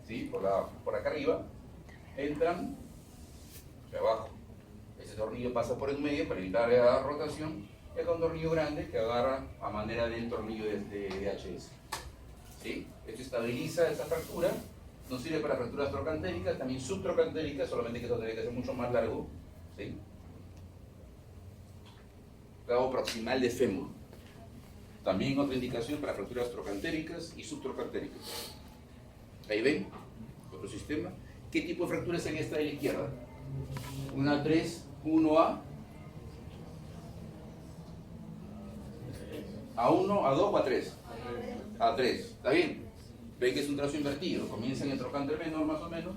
¿sí? Por acá arriba, entran hacia abajo. Ese tornillo pasa por en medio para evitar la rotación, y acá un tornillo grande que agarra a manera del tornillo de HS. ¿Sí? Esto estabiliza esa fractura, nos sirve para fracturas trocantéricas, también subtrocantéricas, solamente que esto tiene que ser mucho más largo. ¿Sí? Clavo proximal de fémur. También otra indicación para fracturas trocantéricas y subtrocantéricas. Ahí ven, otro sistema. ¿Qué tipo de fractura es en esta de la izquierda? Una 3, 1A, A1, A2 o A3. A3, ¿está bien? Ven que es un trazo invertido, comienza en el trocante menor más o menos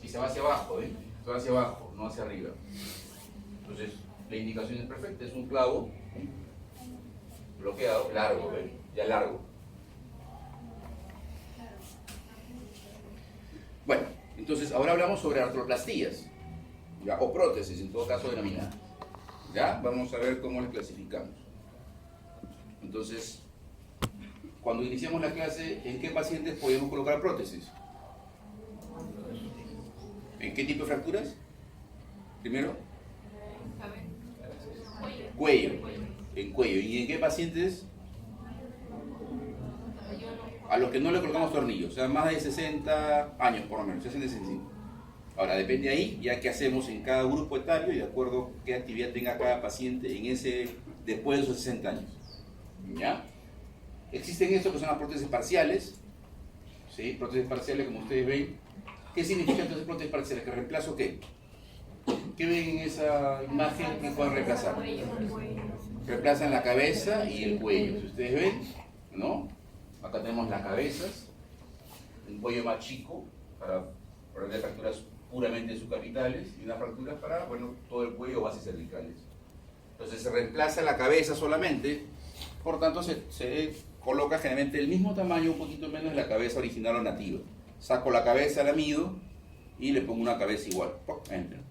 y se va hacia abajo, ¿eh? Se va hacia abajo, no hacia arriba. Entonces, la indicación es perfecta, es un clavo bloqueado, largo, ¿ven? Ya largo. Bueno, entonces ahora hablamos sobre artroplastías, ¿ya? O prótesis, en todo caso denominadas. ¿Ya? Vamos a ver cómo las clasificamos. Entonces, cuando iniciamos la clase, ¿en qué pacientes podemos colocar prótesis? ¿En qué tipo de fracturas? Primero, cuello. En cuello. ¿Y en qué pacientes? A los que no le colocamos tornillos, o sea, más de 60 años por lo menos, 60-65. Ahora, depende ahí, ya qué hacemos en cada grupo etario y de acuerdo a qué actividad tenga cada paciente en ese, después de esos 60 años. ¿Ya? Existen estos que son las prótesis parciales, ¿sí? Prótesis parciales, como ustedes ven. ¿Qué significa entonces prótesis parciales? ¿Que reemplazo qué? ¿Qué ven en esa imagen que pueden reemplazar? Reemplazan la cabeza y el cuello. Si ustedes ven, ¿no? Acá tenemos las cabezas, un cuello más chico para poner fracturas puramente subcapitales y unas fracturas para, bueno, todo el cuello o bases cervicales. Entonces se reemplaza la cabeza solamente, por tanto se coloca generalmente el mismo tamaño, un poquito menos de la cabeza original o nativa. Saco la cabeza, la mido y le pongo una cabeza igual. Entra.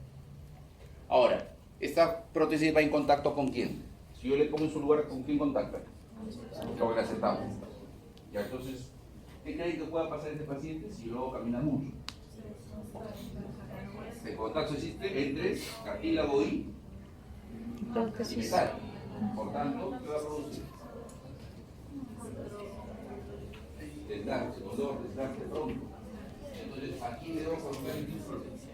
Ahora, esta prótesis va en contacto ¿con quién? Si yo le pongo en su lugar, ¿con quién contacta? Con el acetato. Ya, entonces, ¿qué creen que pueda pasar a este paciente si luego camina mucho? El contacto existe entre cartílago y metal. Por tanto, ¿qué va a producir? Desgaste, dolor, desgaste pronto. Entonces, aquí debo colocar el prótesis.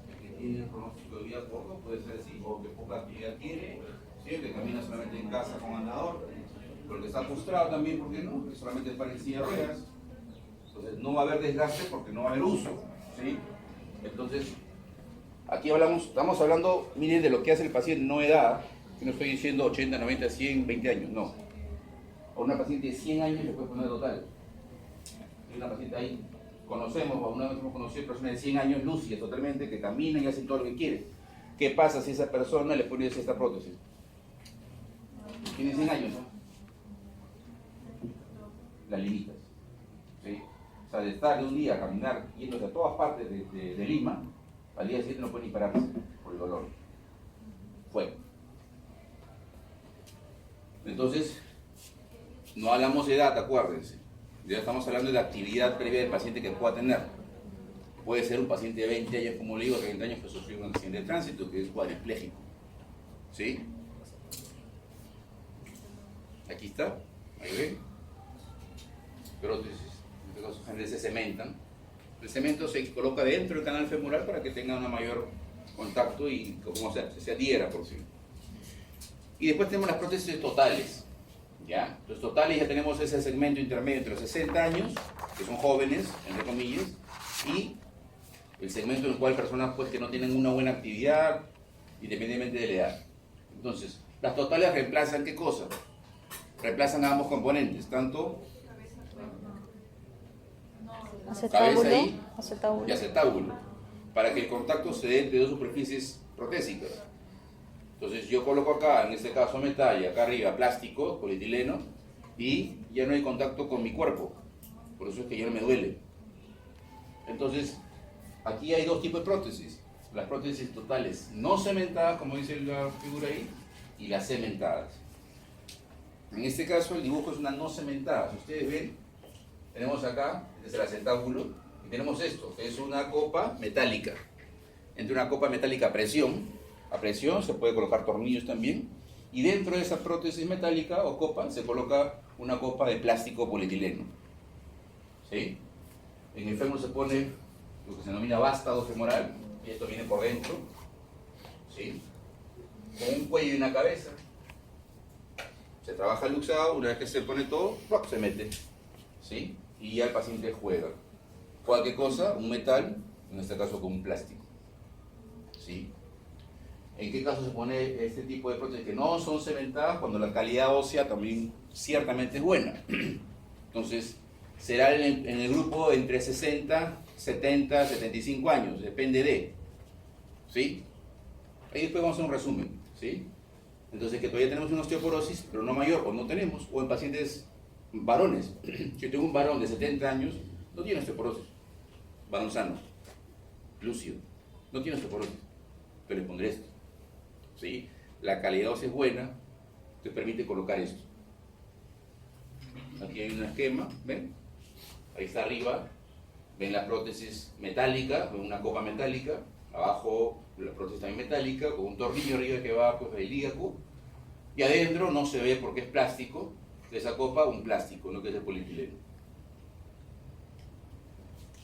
El que tiene el pronóstico de vida corto puede ser así, o que poca actividad tiene, ¿sí? Que camina solamente en casa con andador, pero que está postrado también, ¿por qué no? Que solamente para en silla de ruedas. Entonces, no va a haber desgaste porque no va a haber uso, ¿sí? Entonces, aquí estamos hablando, miren, de lo que hace el paciente, no edad, que no estoy diciendo 80, 90, 100, 20 años, no. A una paciente de 100 años le puede poner total. Hay una paciente ahí, conocemos, o una vez hemos conocido personas de 100 años lúcidas totalmente, que caminan y hacen todo lo que quieren. ¿Qué pasa si esa persona le pone esta prótesis? Tiene 100 años, ¿no? La limitas, ¿sí? O sea, de estar de un día a caminar yéndose a todas partes de Lima, al día siguiente no puede ni pararse por el dolor. Fue. Entonces, no hablamos de edad, acuérdense. Ya estamos hablando de la actividad previa del paciente que pueda tener. Puede ser un paciente de 20 años, como le digo, 30 años que sufrió un accidente de tránsito, que es cuadripléjico. ¿Sí? Aquí está, ahí ven. Prótesis, en este caso generalmente se cementan. El cemento se coloca dentro del canal femoral para que tenga un mayor contacto y como se adhiera por sí. Y después tenemos las prótesis totales. ¿Ya? Los totales ya tenemos ese segmento intermedio entre los 60 años, que son jóvenes, entre comillas, y el segmento en el cual personas pues, que no tienen una buena actividad, independientemente de la edad. Entonces, las totales reemplazan ¿qué cosa? Reemplazan a ambos componentes, tanto cabeza y acetábulo, para que el contacto se dé entre dos superficies protésicas. Entonces yo coloco acá, en este caso metal, y acá arriba plástico, polietileno, y ya no hay contacto con mi cuerpo, por eso es que ya no me duele. Entonces, aquí hay dos tipos de prótesis, las prótesis totales no cementadas, como dice la figura ahí, y las cementadas. En este caso el dibujo es una no cementada. Si ustedes ven, tenemos acá, este es el acentábulo, y tenemos esto, que es una copa metálica. Entre una copa metálica a presión se puede colocar tornillos también, y dentro de esa prótesis metálica o copa se coloca una copa de plástico polietileno. ¿Sí? En el fémur se pone lo que se denomina vástago femoral, y esto viene por dentro, ¿sí? Con un cuello y una cabeza. Se trabaja el luxado, una vez que se pone todo, se mete, ¿sí? Y ya el paciente juega. Cualquier cosa, un metal, en este caso con un plástico, ¿sí? ¿En qué caso se pone este tipo de prótesis que no son cementadas? Cuando la calidad ósea también ciertamente es buena. Entonces, será en el grupo entre 60, 70, 75 años, depende de, ¿sí? Ahí después vamos a hacer un resumen, ¿sí? Entonces, que todavía tenemos una osteoporosis, pero no mayor, o no tenemos, o en pacientes varones. Yo tengo un varón de 70 años, no tiene osteoporosis, varón sano, lúcido, no tiene osteoporosis, pero le pondré esto, ¿sí? La calidad ósea es buena, te permite colocar esto. Aquí hay un esquema, ¿ven? Ahí está arriba, ven la prótesis metálica, ven una copa metálica, abajo la prótesis también metálica, con un tornillo arriba que va pues, el ilíaco, y adentro no se ve porque es plástico, de esa copa un plástico, no que es el polietileno.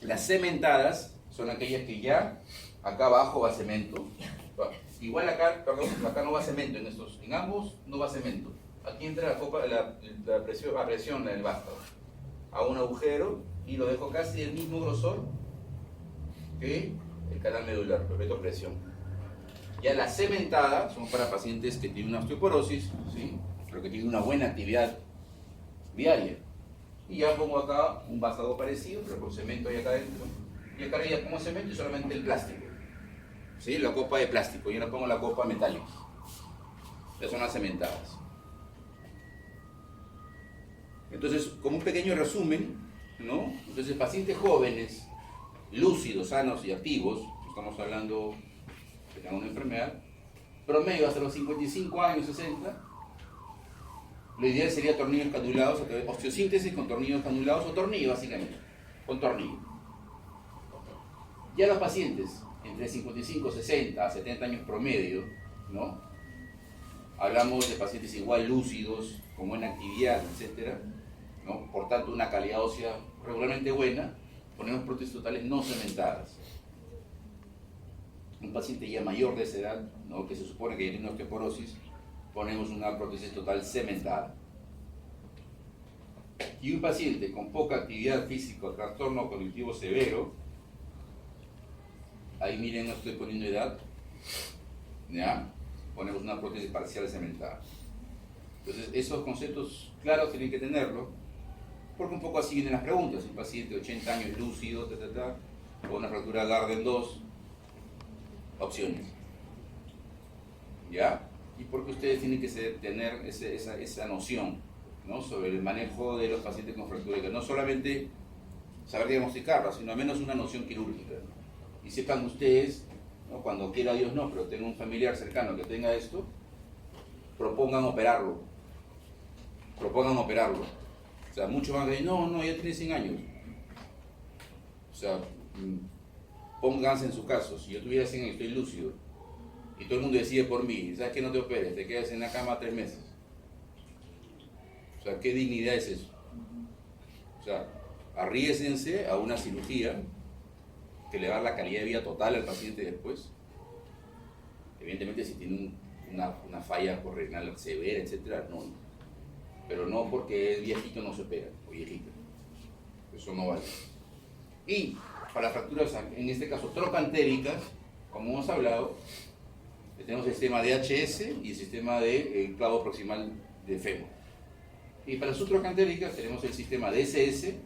Las cementadas son aquellas que ya acá abajo va cemento, igual acá, perdón, acá no va cemento en ambos no va cemento. Aquí entra la copa, la presión en el vástago, a un agujero y lo dejo casi del mismo grosor que el canal medular, perpetuo presión. Ya la cementada son para pacientes que tienen una osteoporosis, ¿sí? Pero que tienen una buena actividad diaria. Y ya pongo acá un vástago parecido, pero con cemento ahí acá adentro. Y acá ya pongo cemento y solamente el plástico, ¿sí? La copa de plástico, y ahora pongo la copa metálica. Estas son las cementadas. Entonces, como un pequeño resumen, ¿no? Entonces, pacientes jóvenes, lúcidos, sanos y activos, estamos hablando que tengan una enfermedad, promedio hasta los 55 años, 60, lo ideal sería tornillos canulados, osteosíntesis con tornillos canulados o tornillo básicamente, con tornillo. Ya los pacientes entre 55, 60 a 70 años promedio, ¿no? Hablamos de pacientes igual lúcidos, con buena actividad, etc., ¿no? Por tanto, una calidad ósea regularmente buena, ponemos prótesis totales no cementadas. Un paciente ya mayor de esa edad, ¿no? Que se supone que tiene osteoporosis, ponemos una prótesis total cementada. Y un paciente con poca actividad física o trastorno cognitivo severo, ahí miren, no estoy poniendo edad, ¿ya? Ponemos una prótesis parcial cementada. Entonces, esos conceptos claros tienen que tenerlo, porque un poco así vienen las preguntas. Un paciente de 80 años lúcido, con una fractura Gardner 2, opciones. ¿Ya? Y porque ustedes tienen que tener esa noción, ¿no? Sobre el manejo de los pacientes con fractura, que no solamente saber diagnosticarla, sino al menos una noción quirúrgica. Y sepan ustedes, ¿no? Cuando quiera Dios no, pero tenga un familiar cercano que tenga esto, propongan operarlo. O sea, muchos van a decir, no, ya tiene 100 años. O sea, pónganse en su caso, si yo tuviera 100 años, estoy lúcido, y todo el mundo decide por mí, ¿sabes qué? No te operes, te quedas en la cama 3 meses. O sea, ¿qué dignidad es eso? O sea, arriésguense a una cirugía que le va a dar la calidad de vida total al paciente después. Evidentemente, si tiene una falla renal severa, etcétera, no. Pero no porque es viejito no se opera, o viejita. Eso no vale. Y para fracturas, en este caso trocantéricas, como hemos hablado, tenemos el sistema de HS y el sistema de clavo proximal de fémur. Y para subtrocantéricas tenemos el sistema de SS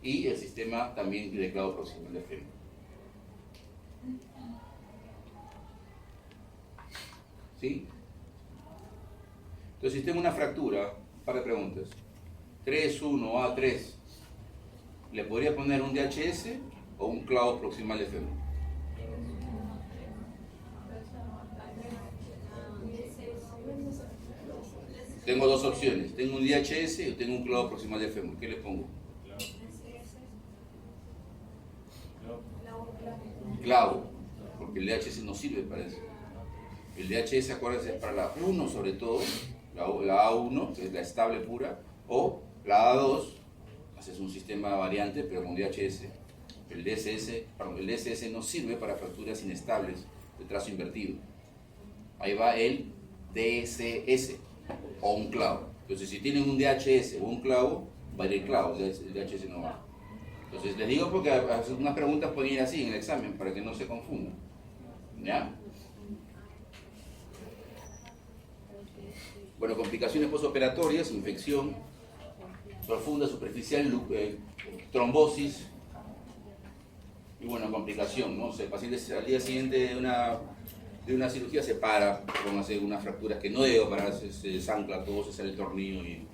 y el sistema también de clavo proximal de fémur. ¿Sí? Entonces, si tengo una fractura, un par de preguntas. 3-1, A3, ¿le podría poner un DHS o un clavo proximal de fémur? Tengo dos opciones, tengo un DHS o tengo un clavo proximal de fémur. ¿Qué le pongo? Clavo, porque el DHS no sirve para eso. El DHS, acuérdense, es para la 1 sobre todo, la A1, que es la estable pura, o la A2, haces un sistema variante, pero con DHS. El DSS no sirve para fracturas inestables de trazo invertido. Ahí va el DSS o un clavo. Entonces, si tienen un DHS o un clavo, va a ir el clavo, el DHS no va. Entonces, les digo porque unas preguntas pueden ir así en el examen para que no se confundan. ¿Ya? Bueno, complicaciones postoperatorias, infección profunda, superficial, trombosis y bueno, complicación, ¿no? O sea, el paciente al día siguiente de una cirugía se para con hacer unas fracturas que no debe pararse, se desancla todo, se sale el tornillo y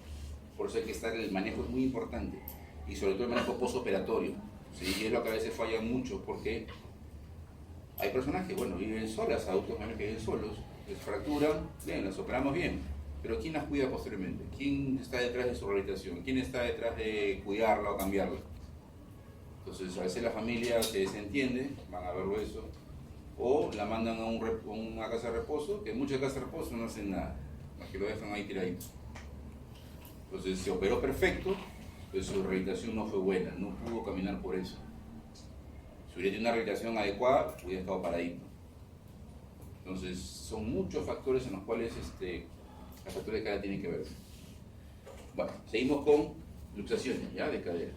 por eso hay que estar, el manejo es muy importante y sobre todo el manejo postoperatorio, ¿sí? Y es lo que a veces falla mucho porque hay personas que, bueno, viven solas, adultos mayores que viven solos, les fracturan, bien, las operamos bien, pero ¿quién las cuida posteriormente? ¿Quién está detrás de su rehabilitación? ¿Quién está detrás de cuidarla o cambiarla? Entonces, a veces la familia se desentiende, van a verlo eso, o la mandan a una casa de reposo, que muchas casas de reposo no hacen nada, las que lo dejan ahí tiradito. Entonces, se operó perfecto, pero su rehabilitación no fue buena, no pudo caminar por eso. Si hubiera tenido una rehabilitación adecuada, hubiera estado paradito. Entonces, son muchos factores en los cuales la fractura de cadera tiene que verse. Bueno, seguimos con luxaciones, ¿ya? De cadera.